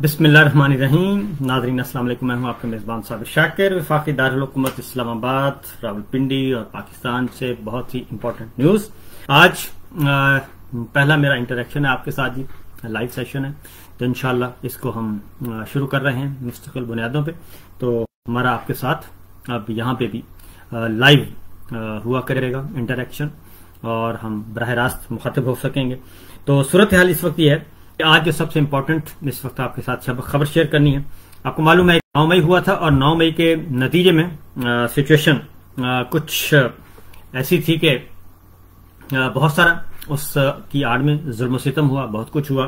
बिस्मिल्लाहिर्रहमानिर्रहीम। नाज़रीन अस्सलाम वालेकुम। मैं हूं आपका मेज़बान साबिर शाकिर। वफाकी दारुल हुकूमत इस्लामाबाद, रावलपिंडी और पाकिस्तान से बहुत ही इम्पोर्टेंट न्यूज़। आज पहला मेरा इंटरेक्शन है आपके साथ, जी लाइव सेशन है, तो इंशाल्लाह इसको हम शुरू कर रहे हैं मुस्तकिल बुनियादों पे। तो हमारा आपके साथ अब यहाँ पे भी लाइव हुआ करेगा इंटरेक्शन और हम बराह रास्त मुखातिब हो सकेंगे। तो सूरत हाल इस वक्त ये है, आज जो सबसे इम्पोर्टेंट इस वक्त आपके साथ खबर शेयर करनी है। आपको मालूम है 9 मई हुआ था और 9 मई के नतीजे में सिचुएशन कुछ ऐसी थी कि बहुत सारा उस की आड़ में जुल्म सितम हुआ, बहुत कुछ हुआ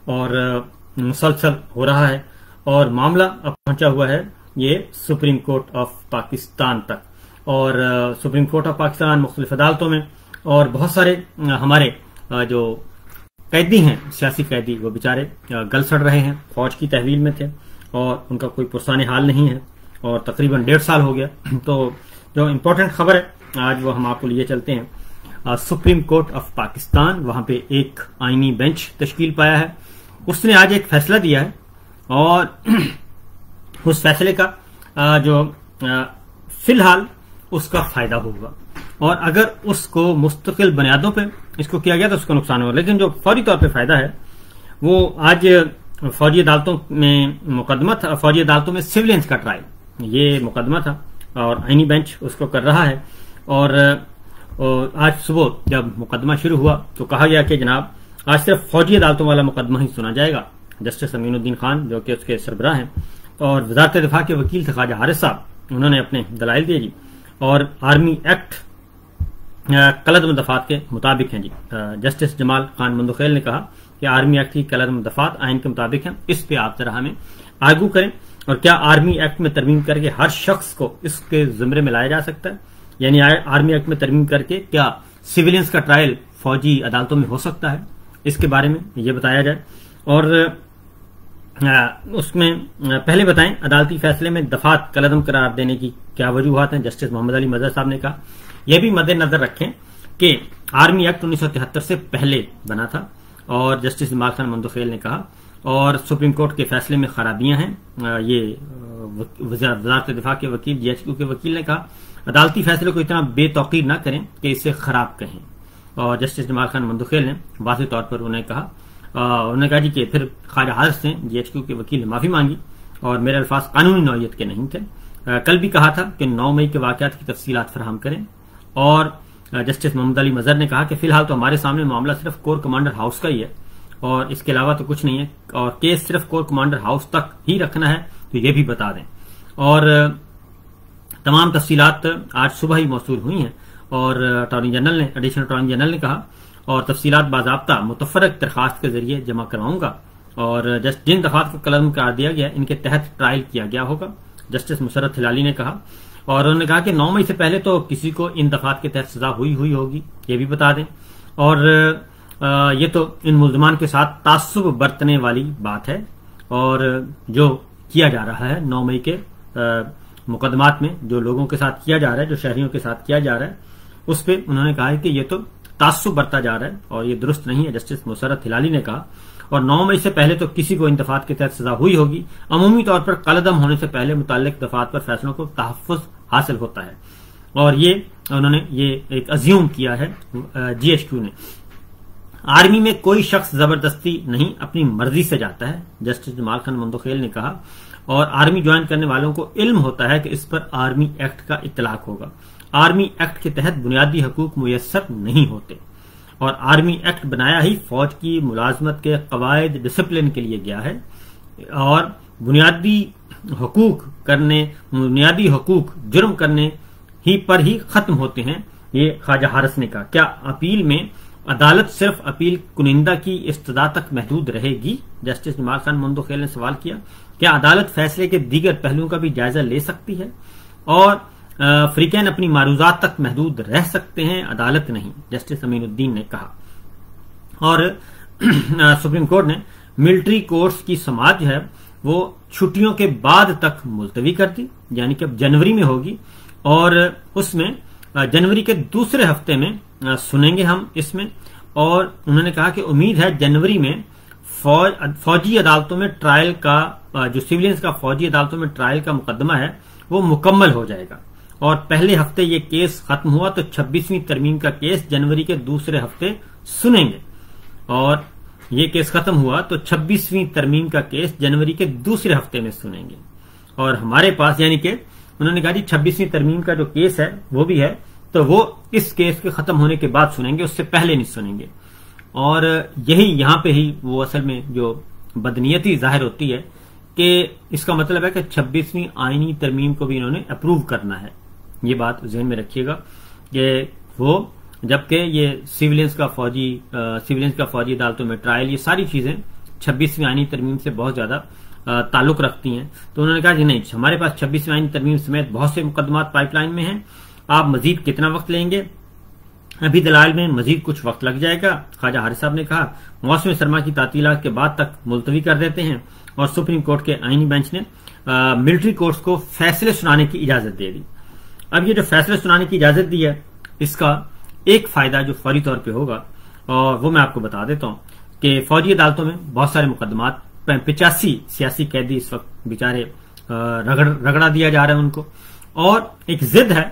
और मुसलसल हो रहा है और मामला अब पहुंचा हुआ है ये सुप्रीम कोर्ट ऑफ पाकिस्तान तक। और सुप्रीम कोर्ट ऑफ पाकिस्तान मुख्तलिफ अदालतों में और बहुत सारे हमारे जो कैदी हैं, सियासी कैदी, वो बेचारे गल सड़ रहे हैं, फौज की तहवील में थे और उनका कोई पुरसाने हाल नहीं है और तकरीबन 1.5 साल हो गया। तो जो इम्पोर्टेंट खबर है आज वो हम आपको लिए चलते हैं। सुप्रीम कोर्ट ऑफ पाकिस्तान, वहां पे एक आईनी बेंच तश्कील पाया है, उसने आज एक फैसला दिया है और उस फैसले का जो फिलहाल उसका फायदा होगा और अगर उसको मुस्तकिल बुनियादों पे इसको किया गया तो उसका नुकसान होगा। लेकिन जो फौरी तौर पे फायदा है वो आज फौजी अदालतों में मुकदमा था, फौजी अदालतों में सिविलियंस का ट्रायल ये मुकदमा था और आईनी बेंच उसको कर रहा है। और आज सुबह जब मुकदमा शुरू हुआ तो कहा गया कि जनाब आज सिर्फ फौजी अदालतों वाला मुकदमा ही सुना जाएगा। जस्टिस अमीनुद्दीन खान जो कि उसके सरबराह हैं और वजारत दिफा के वकील थे ख्वाजा हारिस साहब, उन्होंने अपने दलाइल दिए जी और आर्मी एक्ट कलदम दफात के मुताबिक हैं जी। जस्टिस जमाल खान मंदुखेल ने कहा कि आर्मी एक्ट की कलदम दफात आइन के मुताबिक है, इस पे आप जरा हमें आर्गू करें और क्या आर्मी एक्ट में तरमीम करके हर शख्स को इसके जिम्मे में लाया जा सकता है, यानी आर्मी एक्ट में तरमीम करके क्या सिविलियंस का ट्रायल फौजी अदालतों में हो सकता है, इसके बारे में ये बताया जाए। और उसमें पहले बताएं अदालती फैसले में दफात कलदम करार देने की क्या वजूहात हैं। जस्टिस मोहम्मद अली मजहर साहब ने कहा यह भी मद्देनजर रखें कि आर्मी एक्ट 1973 से पहले बना था। और जस्टिस जमाल खान मंदुखेल ने कहा और सुप्रीम कोर्ट के फैसले में खराबियां हैं, ये वजारत दिफा के वकील जीएचक्यू के वकील ने कहा अदालती फैसले को इतना बेतौकीर न करें कि इसे खराब कहें। और जस्टिस जमाल खान मंदुखेल ने वाज़ेह तौर पर उन्होंने कहा जी कि फिर ख्वाजा हारिस ने जीएचक्यू के वकील ने माफी मांगी और मेरे अल्फाज कानूनी नौयत के नहीं थे। कल भी कहा था कि 9 मई के वाकयात की तफसीलात फराहम करें। और जस्टिस मोहम्मद अली मजहर ने कहा कि फिलहाल तो हमारे सामने मामला सिर्फ कोर कमांडर हाउस का ही है और इसके अलावा तो कुछ नहीं है और केस सिर्फ कोर कमांडर हाउस तक ही रखना है, तो ये भी बता दें। और तमाम तफसीलात आज सुबह ही मौसूल हुई हैं और एडिशनल अटॉर्नी जनरल ने कहा और तफसीलात बाज़ाब्ता मुतफ़र्रक़ दरखास्त के जरिए जमा करवाऊंगा और जिन दफात को कलम करार दिया गया इनके तहत ट्रायल किया गया होगा, जस्टिस मुसरत हिलाली ने कहा। और उन्होंने कहा कि 9 मई से पहले तो किसी को इन दफात के तहत सजा हुई होगी, ये भी बता दें। और ये तो इन मुल्ज़मान के साथ तासुब बरतने वाली बात है और जो किया जा रहा है 9 मई के मुकदमात में जो लोगों के साथ किया जा रहा है, जो शहरियों के साथ किया जा रहा है, उस पर उन्होंने कहा है कि ये तो तासुब बरता जा रहा है और ये दुरुस्त नहीं है, जस्टिस मुसरत हिलाली ने कहा। और 9 मई से पहले तो किसी को इन दफात के तहत सजा हुई होगी, अमूमी तौर पर कलदम होने से पहले मुताल्लिक दफात पर फैसलों को तहफ़्फ़ुज़ हासिल होता है। और ये उन्होंने ये एक अज्यूम किया है जीएचक्यू ने। आर्मी में कोई शख्स जबरदस्ती नहीं अपनी मर्जी से जाता है, जस्टिस जमाल खान मंदुखेल ने कहा। और आर्मी ज्वाइन करने वालों को इल्म होता है कि इस पर आर्मी एक्ट का इतलाक होगा। आर्मी एक्ट के तहत बुनियादी हकूक मुयस्सर नहीं होते और आर्मी एक्ट बनाया ही फौज की मुलाजमत के कवायद डिसिप्लिन के लिए गया है और बुनियादी हकूक जुर्म करने ही पर ही खत्म होते हैं, ये ख्वाजा हारिस ने कहा। क्या अपील में अदालत सिर्फ अपील कुनिंदा की इस्तदा तक महदूद रहेगी, जस्टिस जमाल खान मंदुखेल ने सवाल किया। क्या अदालत फैसले के दीगर पहलुओं का भी जायजा ले सकती है और फ्रीकैन अपनी मारूजात तक महदूद रह सकते हैं, अदालत नहीं, जस्टिस अमीनुद्दीन ने कहा। और सुप्रीम कोर्ट ने मिलिट्री कोर्स की समाअत जो है वो छुट्टियों के बाद तक मुलतवी कर दी, यानी कि अब जनवरी में होगी और उसमें जनवरी के दूसरे हफ्ते में सुनेंगे हम इसमें। और उन्होंने कहा कि उम्मीद है जनवरी में फौजी अदालतों में ट्रायल का जो सिविलियंस का फौजी अदालतों में ट्रायल का मुकदमा है वो मुकम्मल हो जाएगा और पहले हफ्ते ये केस खत्म हुआ तो 26वीं तरमीम का केस जनवरी के दूसरे हफ्ते सुनेंगे और ये केस खत्म हुआ तो 26वीं तरमीम का केस जनवरी के दूसरे हफ्ते में सुनेंगे और हमारे पास यानी कि उन्होंने कहा जी 26वीं तरमीम का जो केस है वो भी है तो वो इस केस के खत्म होने के बाद सुनेंगे, उससे पहले नहीं सुनेंगे। और यही यहां पे ही वो असल में जो बदनीयती जाहिर होती है कि इसका मतलब है कि 26वीं आईनी तरमीम को भी इन्होंने अप्रूव करना है। ये बात ज़हन में रखिएगा कि वो जबकि ये सिविलियंस का फौजी अदालतों में ट्रायल ये सारी चीजें 26वीं आईनी तरमीम से बहुत ज्यादा ताल्लुक रखती हैं। तो उन्होंने कहा कि नहीं, हमारे पास 26वीं आईनी तरमीम समेत बहुत से मुकदमात पाइपलाइन में हैं, आप मजीद कितना वक्त लेंगे? अभी दलाल में मजीद कुछ वक्त लग जाएगा। ख्वाजा हारिस साहब ने कहा मौसम सरमा की तातीलात के बाद तक मुलतवी कर देते हैं और सुप्रीम कोर्ट के आईनी बेंच ने मिलिट्री कोर्ट्स को फैसले सुनाने की इजाजत दे दी। अब ये जो फैसले सुनाने की इजाजत दी है इसका एक फायदा जो फौरी तौर पे होगा और वो मैं आपको बता देता हूं कि फौजी अदालतों में बहुत सारे मुकदमात 85 सियासी कैदी इस वक्त बेचारे रगड़ा दिया जा रहा है उनको और एक जिद है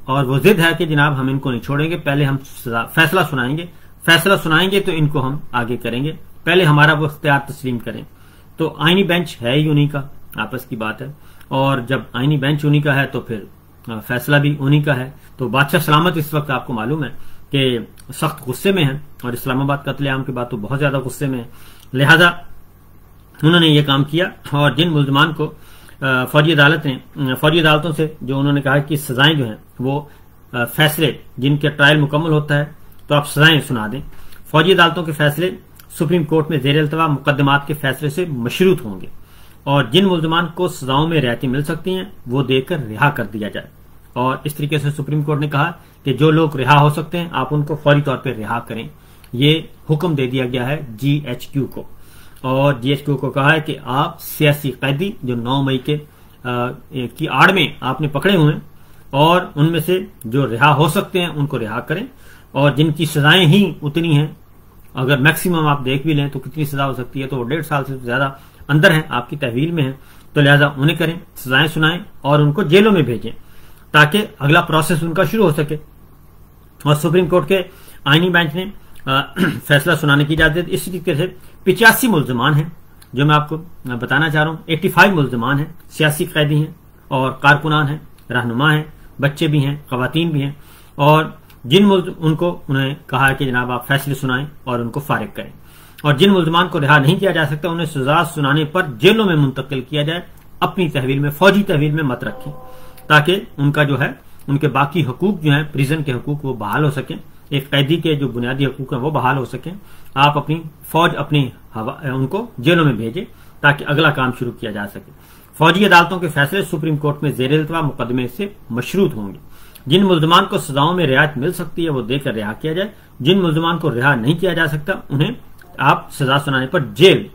और वो जिद है कि जनाब हम इनको नहीं छोड़ेंगे, पहले हम फैसला सुनाएंगे तो इनको हम आगे करेंगे, पहले हमारा वो इख्तियार तस्लीम करें। तो आईनी बेंच है ही उन्हीं का, आपस की बात है और जब आईनी बेंच उन्हीं का है तो फिर फैसला भी उन्हीं का है। तो बादशाह सलामत इस वक्त आपको मालूम है कि सख्त गुस्से में है और इस्लामाबाद कत्लेआम के बाद तो बहुत ज्यादा गुस्से में है, लिहाजा उन्होंने ये काम किया और जिन मुल्जमान को फौजी अदालतों से जो उन्होंने कहा कि सजाएं जो हैं वो फैसले जिनके ट्रायल मुकम्मल होता है तो आप सजाएं सुना दें। फौजी अदालतों के फैसले सुप्रीम कोर्ट में जेर अल्तवा मुकदमात के फैसले से मशरूत होंगे और जिन मुल्जमान को सजाओं में रियायतें मिल सकती हैं वो देकर रिहा कर दिया जाए। और इस तरीके से सुप्रीम कोर्ट ने कहा कि जो लोग रिहा हो सकते हैं आप उनको फौरी तौर पर रिहा करें। ये हुक्म दे दिया गया है GHQ को और GHQ को कहा है कि आप सियासी कैदी जो 9 मई की आड़ में आपने पकड़े हुए हैं और उनमें से जो रिहा हो सकते हैं उनको रिहा करें और जिनकी सजाएं ही उतनी हैं, अगर मैक्सिमम आप देख भी लें तो कितनी सजा हो सकती है तो वो 1.5 साल से ज्यादा अंदर है, आपकी तहवील में है, तो लिहाजा उन्हें करें, सजाएं सुनाएं और उनको जेलों में भेजें ताकि अगला प्रोसेस उनका शुरू हो सके। और सुप्रीम कोर्ट के आईनी बेंच ने फैसला सुनाने की इजाजत इस तरीके से 85 मुल्जमान हैं जो मैं आपको बताना चाह रहा हूं। 85 मुल्जमान हैं, सियासी कैदी हैं और कारकुनान हैं, रहनुमा हैं, बच्चे भी हैं, खवातीन भी हैं और उन्हें कहा है कि जनाब आप फैसले सुनाएं और उनको फारिग करें और जिन मुल्जमान को रिहा नहीं किया जा सकता उन्हें सजा सुनाने पर जेलों में मुंतकिल किया जाए। अपनी तहवील में, फौजी तहवील में मत रखें ताकि उनका जो है उनके बाकी हकूक जो है प्रिजन के हकूक वो बहाल हो सकें, एक कैदी के जो बुनियादी हकूक हैं वो बहाल हो सकें। आप अपनी फौज उनको जेलों में भेजें ताकि अगला काम शुरू किया जा सके। फौजी अदालतों के फैसले सुप्रीम कोर्ट में जेर इल्तवा मुकदमे से मशरूत होंगे। जिन मुल्जमान को सजाओं में रियायत मिल सकती है वो देकर रिहा किया जाए, जिन मुल्जमान को रिहा नहीं किया जा सकता उन्हें आप सजा सुनाने पर जेल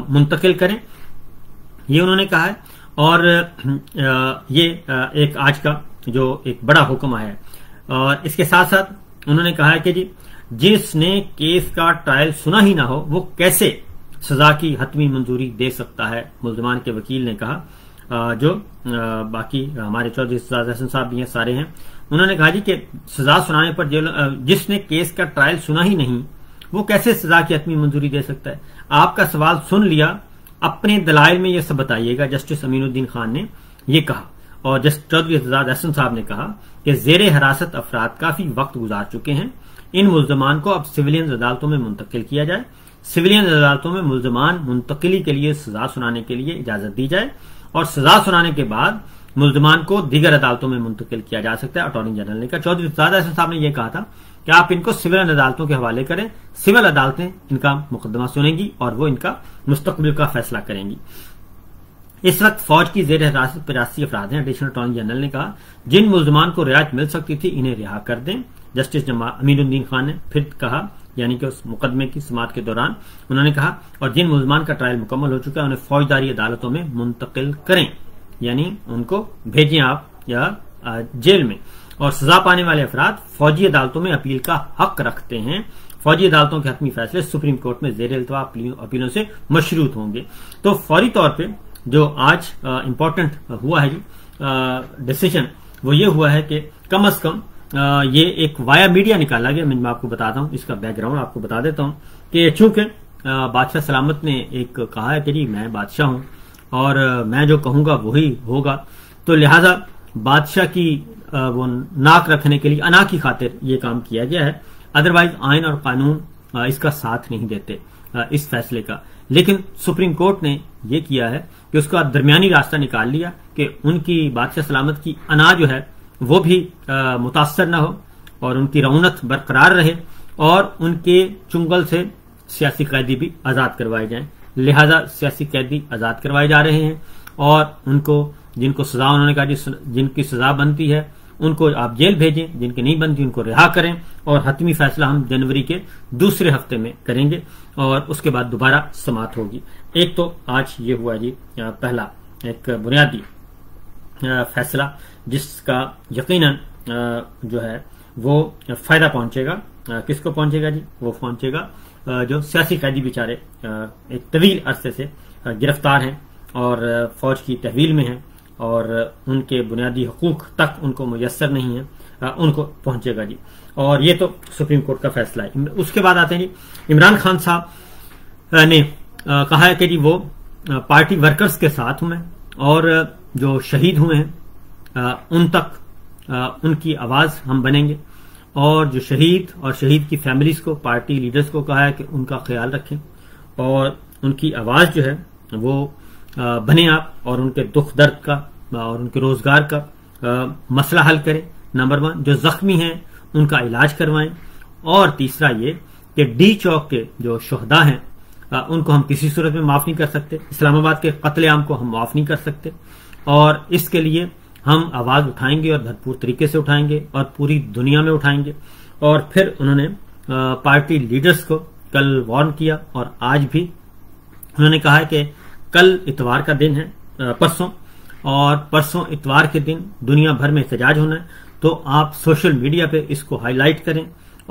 मुंतकिल करें, ये उन्होंने कहा है। और ये एक आज का जो एक बड़ा हुक्म आया है और इसके साथ साथ उन्होंने कहा है कि जी जिसने केस का ट्रायल सुना ही ना हो वो कैसे सजा की हतमी मंजूरी दे सकता है, मुल्जमान के वकील ने कहा। जो बाकी हमारे चौधरी इस्तेजाज अहसन साहब भी हैं, सारे हैं, उन्होंने कहा जी कि सजा सुनाने पर जिसने केस का ट्रायल सुना ही नहीं वो कैसे सजा की हतमी मंजूरी दे सकता है। आपका सवाल सुन लिया, अपने दलाइल में ये सब बताइएगा। जस्टिस अमीनुद्दीन खान ने ये कहा और जस्टिस चौधरी इस्तेजाज अहसन साहब ने कहा कि जेरे हिरासत अफराद काफी वक्त गुजार चुके हैं, इन मुल्जमान को अब सिविलियन अदालतों में मुंतकिल किया जाए, सिविलियन अदालतों में मुल्जमान मुंतकिली के लिए सजा सुनाने के लिए इजाजत दी जाए और सजा सुनाने के बाद मुल्जमान को दीगर अदालतों में मुंतकिल किया जा सकता है। अटॉर्नी जनरल ने कहा, चौधरी इस्तेजाज अहसन साहब ने यह कहा था कि आप इनको सिविल अदालतों के हवाले करें, सिविल अदालतें इनका मुकदमा सुनेंगी और वो इनका मुस्तकबिल का फैसला करेंगी। इस वक्त फौज की जेर हिरासत 85 अफराद हैं। एडिशनल अटॉर्नी जनरल ने कहा जिन मुल्जमान को रियायत मिल सकती थी इन्हें रिहा कर दें। जस्टिस अमीनुद्दीन खान ने फिर कहा, यानी कि उस मुकदमे की समाअत के दौरान उन्होंने कहा और जिन मुल्जमान का ट्रायल मुकम्मल हो चुका है उन्हें फौजदारी अदालतों में मुंतकिल करें, यानी उनको भेजें आप या जेल में। और सजा पाने वाले अफराद फौजी अदालतों में अपील का हक रखते हैं। فوجی عدالتوں کے حتمی فیصلے سپریم کورٹ میں زیر التوا اپیلوں سے مشروط ہوں گے۔ تو فوری طور پہ جو آج امپورٹنٹ ہوا ہے جی ڈیسیژن، وہ یہ ہوا ہے کہ کم از کم یہ ایک وایا میڈیا نکالا گیا۔ میں آپ کو بتاتا ہوں، اس کا بیک گراؤنڈ آپ کو بتا دیتا ہوں کہ چونکہ بادشاہ سلامت نے ایک کہا ہے کہ جی میں بادشاہ ہوں اور میں جو کہوں گا وہی ہوگا، تو لہذا بادشاہ کی وہ ناک رکھنے کے لیے انا کی خاطر یہ کام کیا گیا ہے، ادروائز آئین اور قانون اس کا ساتھ نہیں دیتے اس فیصلے کا۔ لیکن سپریم کورٹ نے یہ کیا ہے کہ اس کا درمیانی راستہ نکال لیا کہ ان کی بادشاہ سلامت کی انا جو ہے وہ بھی متاثر نہ ہو اور ان کی رونت برقرار رہے، اور ان کے چنگل سے سیاسی قیدی بھی آزاد کروائے جائیں۔ لہذا سیاسی قیدی آزاد کروائے جا رہے ہیں، اور ان کو جن کو سزا انہوں نے کہا جن کی سزا بنتی ہے ان کو آپ جیل بھیجیں، جن کی نہیں بنتی ان کو رہا کریں، اور حتمی فیصلہ ہم جنوری کے دوسرے ہفتے میں کریں گے، اور اس کے بعد دوبارہ سماعت ہوگی۔ ایک تو آج یہ ہوا جی پہلا ایک بنیادی فیصلہ جس کا یقیناً جو ہے وہ فائدہ پہنچے گا۔ کس کو پہنچے گا جی؟ وہ پہنچے گا جو سیاسی قیدی بیچارے ایک طویل عرصے سے گرفتار ہیں اور فوج کی تحویل میں ہیں، اور ان کے بنیادی حقوق تک ان کو میسر نہیں ہیں، ان کو پہنچے گا جی۔ اور یہ تو سپریم کورٹ کا فیصلہ ہے۔ اس کے بعد آتے ہیں جی عمران خان صاحب نے کہا ہے کہ جی وہ پارٹی ورکرز کے ساتھ ہوئے، اور جو شہید ہوئے ہیں ان تک ان کی آواز ہم بنیں گے، اور جو شہید اور شہید کی فیملیز کو، پارٹی لیڈرز کو کہا ہے کہ ان کا خیال رکھیں اور ان کی آواز جو ہے وہ بنے آپ، اور ان کے دکھ درد کا اور ان کے روزگار کا مسئلہ حل کریں۔ نمبر 1 جو زخمی ہیں ان کا علاج کروائیں، اور تیسرا یہ کہ ڈی چوک کے جو شہداء ہیں ان کو ہم کسی صورت میں معاف نہیں کر سکتے، اسلام آباد کے قتل عام کو ہم معاف نہیں کر سکتے، اور اس کے لیے ہم آواز اٹھائیں گے اور بھرپور طریقے سے اٹھائیں گے اور پوری دنیا میں اٹھائیں گے۔ اور پھر انہوں نے پارٹی لیڈرز کو کل وارن کیا، اور آج بھی انہوں نے کہا ہے کہ کل اتوار کا دن ہے، پرسوں اتوار کے دن دنیا بھر میں احتجاج ہونا ہے، تو آپ سوشل میڈیا پہ اس کو ہائی لائٹ کریں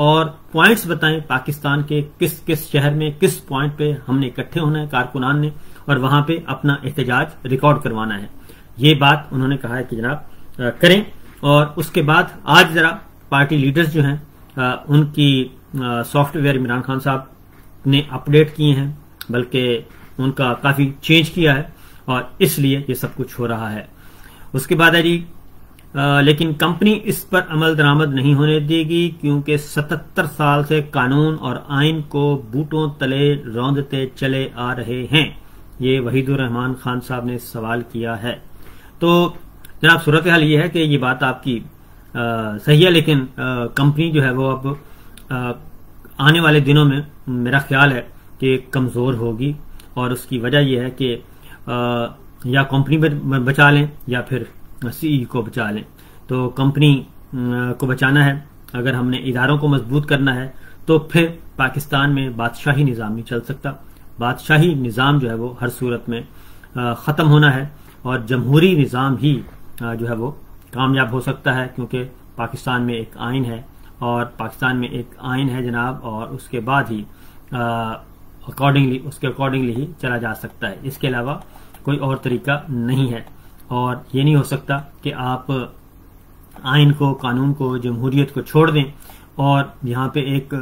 اور پوائنٹس بتائیں پاکستان کے کس کس شہر میں کس پوائنٹ پہ ہم نے اکٹھے ہونا ہے کارکنان نے، اور وہاں پہ اپنا احتجاج ریکارڈ کروانا ہے۔ یہ بات انہوں نے کہا ہے کہ جناب کریں۔ اور اس کے بعد آج ذرا پارٹی لیڈرز جو ہیں ان کی سافٹ ویئر عمران خان صاحب نے اپڈیٹ کیے ہیں، بلکہ ان کا کافی چینج کیا ہے، اور اس لیے یہ سب کچھ ہو رہا ہے۔ اس کے بعد ہے جی لیکن کمپنی اس پر عمل درآمد نہیں ہونے دے گی، کیونکہ 77 سال سے قانون اور آئین کو بوٹوں تلے روندتے چلے آ رہے ہیں۔ یہ وحید الرحمان خان صاحب نے سوال کیا ہے۔ تو جناب صورتحال یہ ہے کہ یہ بات آپ کی صحیح ہے، لیکن کمپنی جو ہے وہ اب آنے والے دنوں میں میرا خیال ہے کہ کمزور ہوگی، اور اس کی وجہ یہ ہے کہ یا کمپنی بچا لیں یا پھر سی ای کو بچا لیں۔ تو کمپنی کو بچانا ہے، اگر ہم نے اداروں کو مضبوط کرنا ہے تو پھر پاکستان میں بادشاہی نظام نہیں چل سکتا۔ بادشاہی نظام جو ہے وہ ہر صورت میں ختم ہونا ہے، اور جمہوری نظام ہی جو ہے وہ کامیاب ہو سکتا ہے، کیونکہ پاکستان میں ایک آئین ہے، اور پاکستان میں ایک آئین ہے جناب، اور اس کے بعد ہی اکارڈنگلی ہی چلا جا سکتا ہے۔ اس کے علاوہ کوئی اور طریقہ نہیں ہے، اور یہ نہیں ہو سکتا کہ آپ آئین کو، قانون کو، جمہوریت کو چھوڑ دیں اور یہاں پہ ایک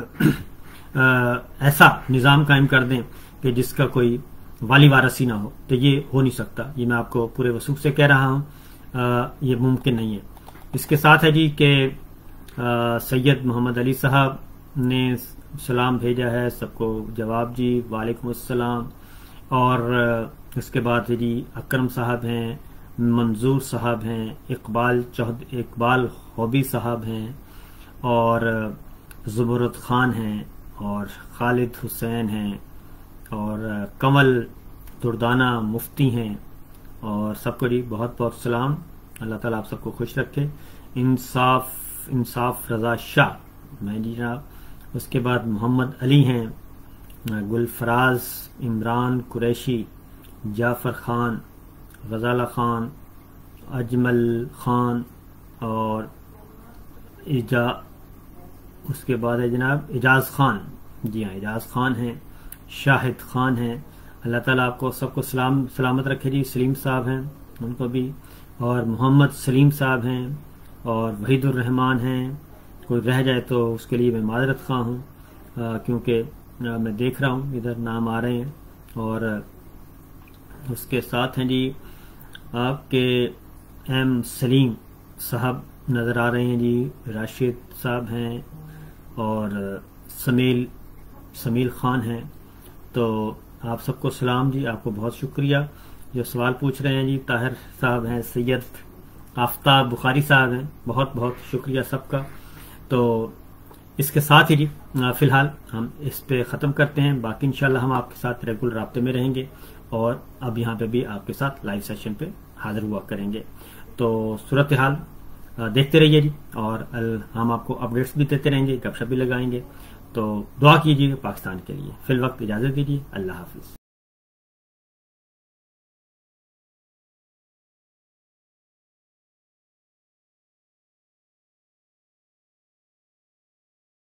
ایسا نظام قائم کر دیں کہ جس کا کوئی والی وارثی نہ ہو، تو یہ ہو نہیں سکتا۔ یہ میں آپ کو پورے وثوق سے کہہ رہا ہوں، یہ ممکن نہیں ہے۔ اس کے ساتھ ہے جی کہ سید محمد علی صاحب نے سلام بھیجا ہے، سب کو جواب جی وعلیکم السلام۔ اور اس کے بعد جی اکرم صاحب ہیں، منظور صاحب ہیں، اقبال خوبی صاحب ہیں، اور زبرت خان ہیں، اور خالد حسین ہیں، اور کمل دردانہ مفتی ہیں، اور سب کو جی بہت بہت سلام۔ اللہ تعالیٰ آپ سب کو خوش رکھے۔ انصاف رضا شاہ میں جی جناب۔ اس کے بعد محمد علی ہیں، گلفراز، عمران قریشی، جعفر خان، غزالہ خان، اجمل خان، اور اس کے بعد ہے جناب اعجاز خان۔ جی ہاں اعجاز خان ہیں، شاہد خان ہیں، اللہ تعالیٰ آپ کو سب کو سلامت رکھے جی. سلیم صاحب ہیں ان کو بھی، اور محمد سلیم صاحب ہیں، اور وحید الرحمان ہیں. کوئی رہ جائے تو اس کے لیے میں معذرت خواہ ہوں، کیونکہ میں دیکھ رہا ہوں ادھر نام آ رہے ہیں. اور اس کے ساتھ ہیں جی آپ کے ایم سلیم صاحب نظر آ رہے ہیں جی، راشد صاحب ہیں، اور سمیل خان ہیں. تو آپ سب کو سلام جی، آپ کو بہت شکریہ. جو سوال پوچھ رہے ہیں جی طاہر صاحب ہیں، سید آفتاب بخاری صاحب ہیں، بہت بہت شکریہ سب کا. تو اس کے ساتھ ہی جی فی الحال ہم اس پہ ختم کرتے ہیں. باقی انشاءاللہ ہم آپ کے ساتھ ریگولر رابطے میں رہیں گے، اور اب یہاں پہ بھی آپ کے ساتھ لائیو سیشن پہ حاضر ہوا کریں گے. تو صورتحال دیکھتے رہیے جی، اور ہم آپ کو اپڈیٹس بھی دیتے رہیں گے، گپ شپ بھی لگائیں گے. تو دعا کیجیے پاکستان کے لیے. فی الوقت اجازت دیجیے، اللہ حافظ.